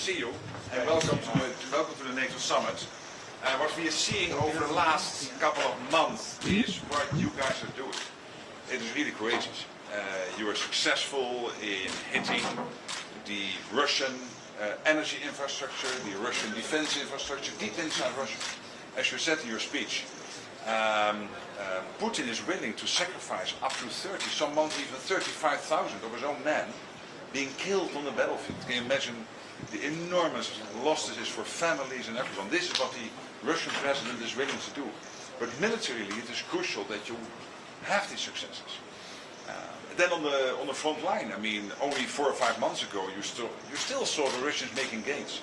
see you, and welcome to the NATO Summit. What we are seeing over the last couple of months is what you guys are doing. It is really courageous. You are successful in hitting the Russian energy infrastructure, the Russian defense infrastructure, deep inside Russia. As you said in your speech, Putin is willing to sacrifice up to 30, some months even 35,000 of his own men being killed on the battlefield. Can you imagine the enormous loss this is for families and everyone? This is what the Russian president is willing to do. But militarily it is crucial that you have these successes. Then on the front line, I mean, only 4 or 5 months ago you still saw the Russians making gains.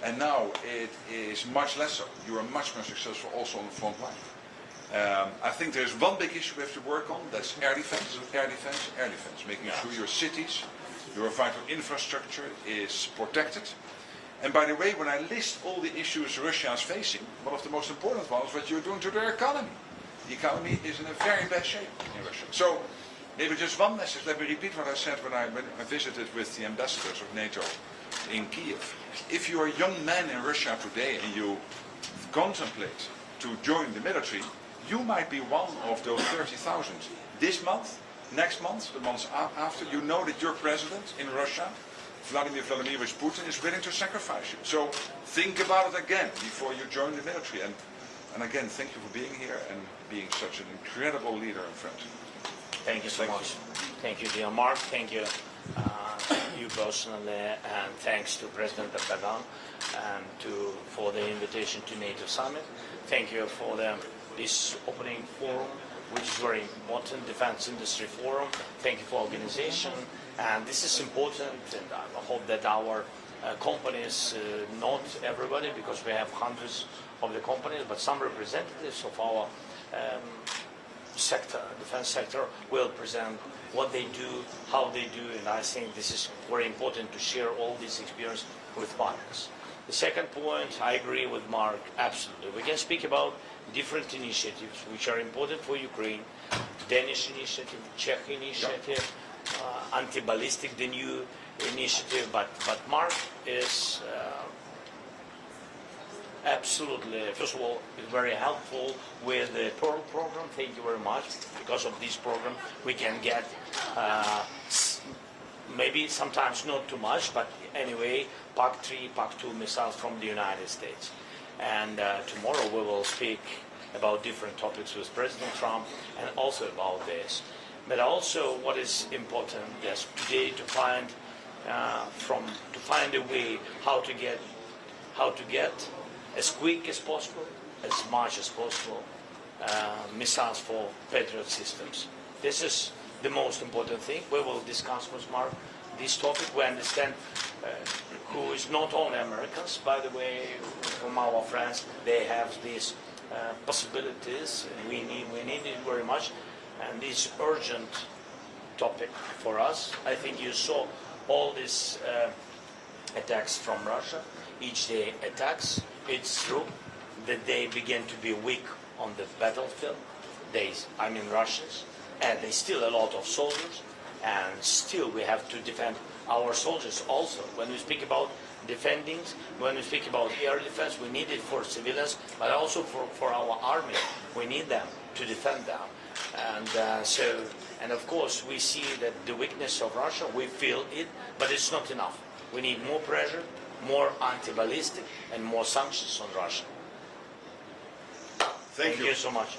And now it is much less so. You are much more successful also on the front line. I think there's one big issue we have to work on, that's air defense, making sure your cities, your vital infrastructure is protected. And by the way, when I list all the issues Russia is facing, one of the most important ones is what you're doing to their economy. The economy is in a very bad shape in Russia. So maybe just one message, let me repeat what I said when I visited with the ambassadors of NATO in Kiev. If you are a young man in Russia today and you contemplate to join the military, you might be one of those 30,000. This month, next month, the months after, you know that your president in Russia, Vladimir Putin, is willing to sacrifice you. So think about it again before you join the military. And again, thank you for being here and being such an incredible leader and friend. Thank you so much. Thank you, dear Mark. Thank you, you personally, and thanks to President Erdogan and for the invitation to NATO Summit. Thank you for this opening forum, which is very important, Defense Industry Forum. Thank you for organization. And this is important, and I hope that our companies, not everybody, because we have hundreds of the companies, but some representatives of our sector, defense sector, will present what they do, how they do, and I think this is very important to share all this experience with partners. The second point, I agree with Mark, absolutely. We can speak about different initiatives which are important for Ukraine, Danish initiative, Czech initiative, anti-ballistic, the new initiative, but Mark is absolutely, first of all, is very helpful with the Pearl program. Thank you very much. Because of this program, we can get maybe sometimes not too much, but anyway, PAC-3, PAC-2 missiles from the United States. And tomorrow we will speak about different topics with President Trump and also about this. But also what is important is today to find a way how to get as quick as possible, as much as possible, missiles for Patriot systems. This is the most important thing. We will discuss with Mark this topic. We understand who is not only Americans, by the way, from our friends, they have these possibilities. We need it very much, and this urgent topic for us. I think you saw all these attacks from Russia, each day attacks. It's true that they begin to be weak on the battlefield. Russians, and they still a lot of soldiers, and still we have to defend our soldiers also. When we speak about defending, when we speak about air defense, we need it for civilians, but also for our army. We need them to defend them. And of course we see that the weakness of Russia, we feel it, but it's not enough. We need more pressure, more anti-ballistic, and more sanctions on Russia. Thank you so much.